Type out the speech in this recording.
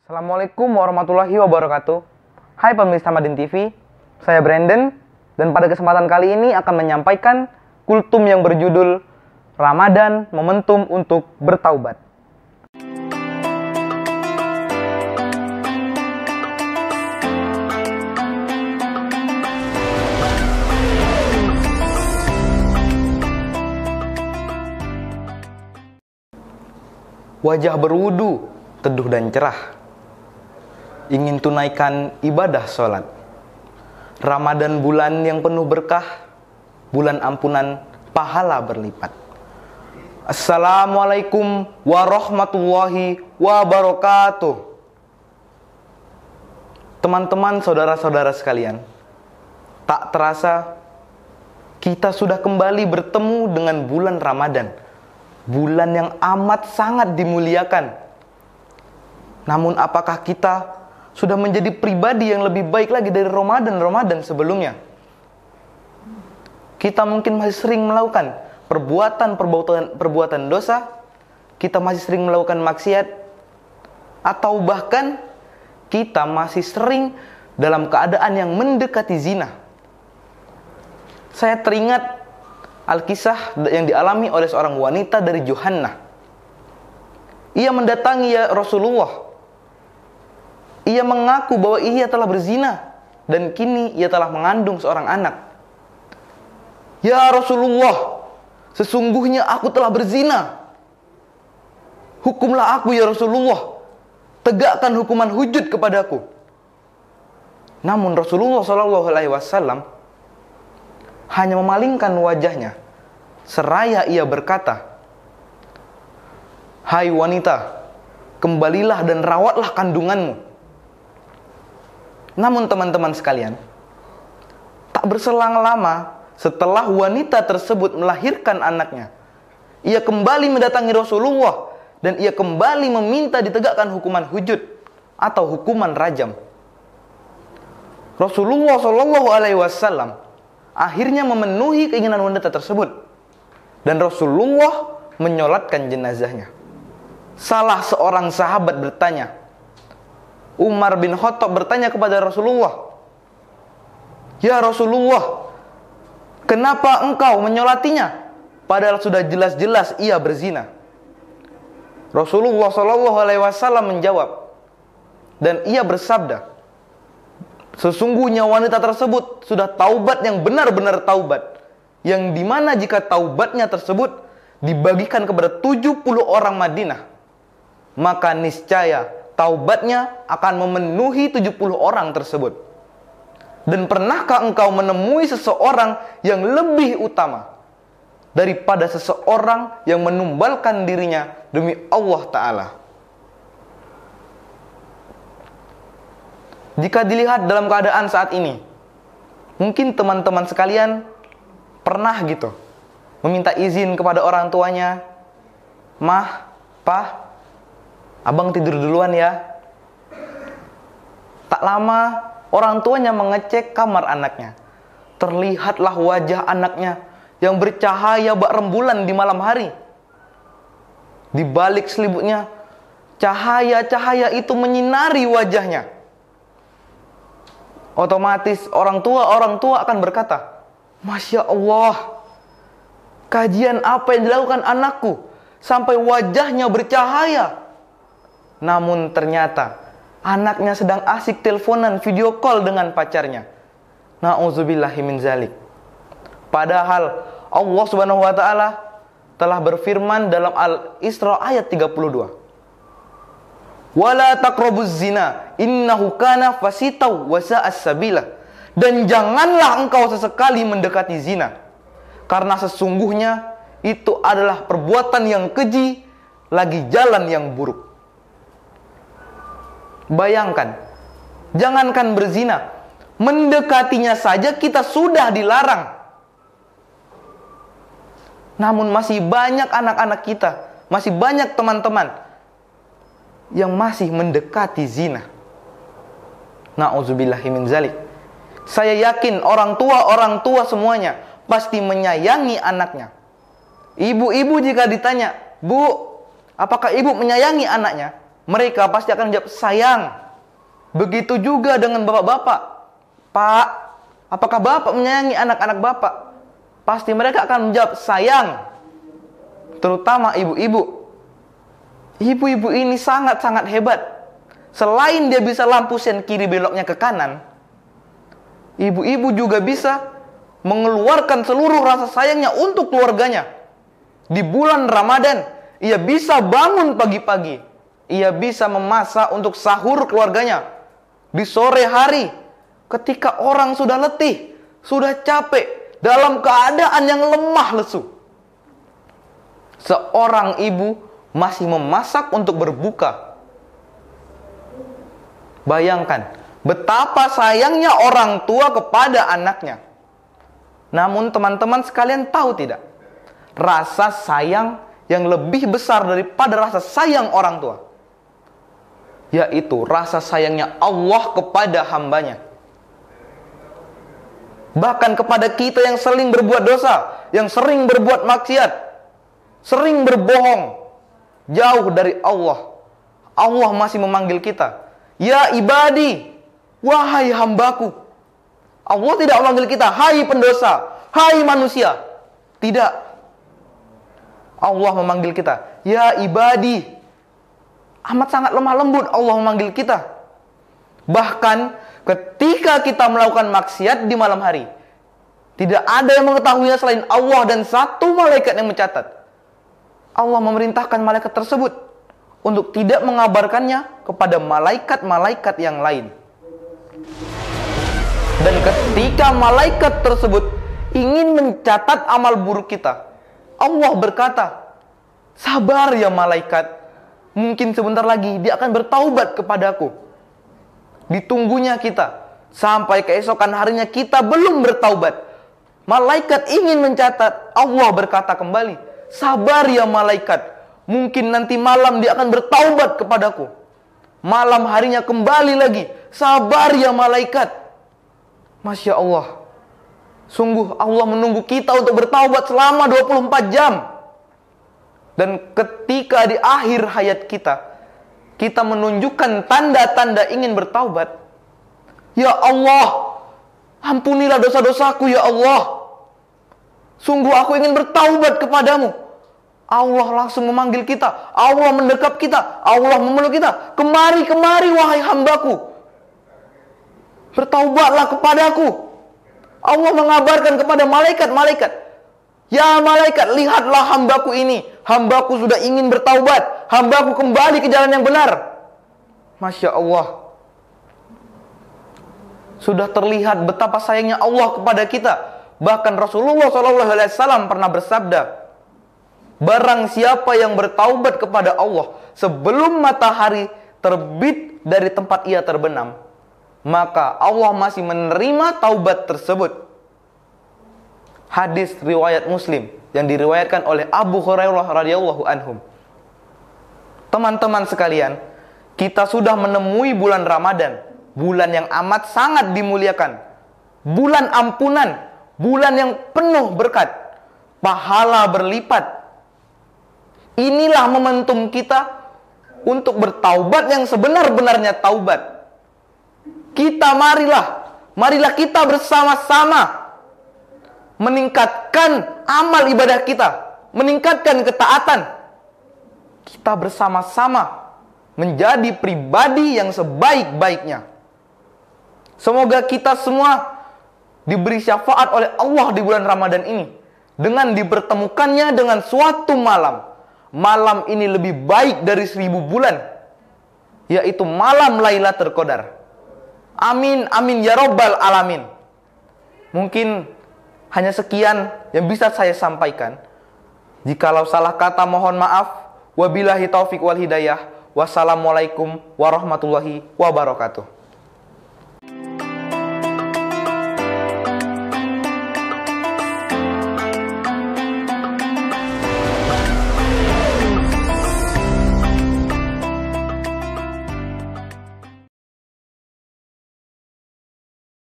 Assalamualaikum warahmatullahi wabarakatuh. Hai pemirsa Madin TV, saya Brandon dan pada kesempatan kali ini akan menyampaikan kultum yang berjudul Ramadan Momentum untuk Bertaubat. Wajah berwudu, teduh dan cerah. Ingin tunaikan ibadah sholat. Ramadan bulan yang penuh berkah, bulan ampunan, pahala berlipat. Assalamualaikum warahmatullahi wabarakatuh. Teman-teman, saudara-saudara sekalian, tak terasa kita sudah kembali bertemu dengan bulan Ramadan, bulan yang amat sangat dimuliakan. Namun apakah kita sudah menjadi pribadi yang lebih baik lagi dari Ramadan sebelumnya? Kita mungkin masih sering melakukan perbuatan dosa, kita masih sering melakukan maksiat, atau bahkan kita masih sering dalam keadaan yang mendekati zina. Saya teringat Alkisah yang dialami oleh seorang wanita dari Johannah. Ia mendatangi ya Rasulullah. Ia mengaku bahwa ia telah berzina dan kini ia telah mengandung seorang anak. Ya Rasulullah, sesungguhnya aku telah berzina. Hukumlah aku ya Rasulullah. Tegakkan hukuman hujud kepadaku. Namun Rasulullah SAW hanya memalingkan wajahnya seraya ia berkata, "Hai wanita, kembalilah dan rawatlah kandunganmu." Namun teman-teman sekalian, tak berselang lama setelah wanita tersebut melahirkan anaknya, ia kembali mendatangi Rasulullah dan ia kembali meminta ditegakkan hukuman hujud atau hukuman rajam. Rasulullah SAW akhirnya memenuhi keinginan wanita tersebut dan Rasulullah menyolatkan jenazahnya. Salah seorang sahabat bertanya, Umar bin Khattab bertanya kepada Rasulullah, "Ya Rasulullah, kenapa engkau menyolatinya padahal sudah jelas-jelas ia berzina?" Rasulullah SAW menjawab dan ia bersabda, "Sesungguhnya wanita tersebut sudah taubat yang benar-benar taubat, yang dimana jika taubatnya tersebut dibagikan kepada 70 orang Madinah, maka niscaya taubatnya akan memenuhi 70 orang tersebut. Dan pernahkah engkau menemui seseorang yang lebih utama daripada seseorang yang menumbalkan dirinya demi Allah Ta'ala?" Jika dilihat dalam keadaan saat ini, mungkin teman-teman sekalian pernah gitu meminta izin kepada orang tuanya, "Mah, Pah, abang tidur duluan ya." Tak lama orang tuanya mengecek kamar anaknya. Terlihatlah wajah anaknya yang bercahaya bak rembulan di malam hari. Di balik selimutnya, cahaya-cahaya itu menyinari wajahnya. Otomatis orang tua akan berkata, "Masya Allah, kajian apa yang dilakukan anakku sampai wajahnya bercahaya?" Namun ternyata anaknya sedang asik teleponan video call dengan pacarnya. Na'udzubillahi min zalik. Padahal Allah Subhanahu wa taala telah berfirman dalam Al-Isra ayat 32. "Wala taqrabuz zina, innahu kana fasitau wa sa'as sabila." Dan janganlah engkau sesekali mendekati zina, karena sesungguhnya itu adalah perbuatan yang keji lagi jalan yang buruk. Bayangkan, jangankan berzina, mendekatinya saja kita sudah dilarang. Namun masih banyak anak-anak kita, masih banyak teman-teman yang masih mendekati zina. Na'udzubillahi min zalik. Saya yakin orang tua semuanya pasti menyayangi anaknya. Ibu-ibu jika ditanya, "Bu, apakah ibu menyayangi anaknya?" mereka pasti akan menjawab sayang. Begitu juga dengan bapak-bapak. Pak, apakah bapak menyayangi anak-anak bapak? Pasti mereka akan menjawab sayang. Terutama ibu-ibu. Ibu-ibu ini sangat-sangat hebat. Selain dia bisa lampu sen kiri beloknya ke kanan, ibu-ibu juga bisa mengeluarkan seluruh rasa sayangnya untuk keluarganya. Di bulan Ramadan, ia bisa bangun pagi-pagi. Ia bisa memasak untuk sahur keluarganya. Di sore hari, ketika orang sudah letih, sudah capek, dalam keadaan yang lemah lesu, seorang ibu masih memasak untuk berbuka. Bayangkan betapa sayangnya orang tua kepada anaknya. Namun teman-teman sekalian tahu tidak? Rasa sayang yang lebih besar daripada rasa sayang orang tua, yaitu rasa sayangnya Allah kepada hambanya. Bahkan kepada kita yang sering berbuat dosa, yang sering berbuat maksiat, sering berbohong, jauh dari Allah, Allah masih memanggil kita, ya ibadi, wahai hambaku. Allah tidak memanggil kita, hai pendosa, hai manusia. Tidak. Allah memanggil kita, ya ibadi. Amat sangat lemah lembut Allah memanggil kita. Bahkan ketika kita melakukan maksiat di malam hari, tidak ada yang mengetahuinya selain Allah dan satu malaikat yang mencatat. Allah memerintahkan malaikat tersebut untuk tidak mengabarkannya kepada malaikat-malaikat yang lain. Dan ketika malaikat tersebut ingin mencatat amal buruk kita, Allah berkata, sabar ya malaikat, mungkin sebentar lagi dia akan bertaubat kepadaku. Ditunggunya kita sampai keesokan harinya kita belum bertaubat. Malaikat ingin mencatat, Allah berkata kembali, sabar ya malaikat, mungkin nanti malam dia akan bertaubat kepadaku. Malam harinya kembali lagi, sabar ya malaikat. Masya Allah, sungguh Allah menunggu kita untuk bertaubat selama 24 jam. Dan ketika di akhir hayat kita, kita menunjukkan tanda-tanda ingin bertaubat. Ya Allah, ampunilah dosa-dosaku ya Allah. Sungguh aku ingin bertaubat kepadamu. Allah langsung memanggil kita. Allah mendekap kita. Allah memeluk kita. Kemari, kemari wahai hambaku. Bertaubatlah kepadaku. Allah mengabarkan kepada malaikat-malaikat. Ya malaikat, lihatlah hambaku ini. Hambaku sudah ingin bertaubat. Hambaku kembali ke jalan yang benar. Masya Allah. Sudah terlihat betapa sayangnya Allah kepada kita. Bahkan Rasulullah SAW pernah bersabda, barang siapa yang bertaubat kepada Allah sebelum matahari terbit dari tempat ia terbenam, maka Allah masih menerima taubat tersebut. Hadis riwayat Muslim yang diriwayatkan oleh Abu Hurairah radhiyallahu anhum. Teman-teman sekalian, kita sudah menemui bulan Ramadan, bulan yang amat sangat dimuliakan, bulan ampunan, bulan yang penuh berkat, pahala berlipat. Inilah momentum kita untuk bertaubat yang sebenar-benarnya taubat. Marilah kita bersama-sama meningkatkan amal ibadah kita, meningkatkan ketaatan. Kita bersama-sama menjadi pribadi yang sebaik-baiknya. Semoga kita semua diberi syafaat oleh Allah di bulan Ramadan ini dengan dipertemukannya dengan suatu malam. Malam ini lebih baik dari 1000 bulan, yaitu malam Lailatul Qadar. Amin, amin ya rabbal alamin. Mungkin hanya sekian yang bisa saya sampaikan. Jikalau salah kata mohon maaf. Wabillahi taufiq wal hidayah. Wassalamualaikum warahmatullahi wabarakatuh.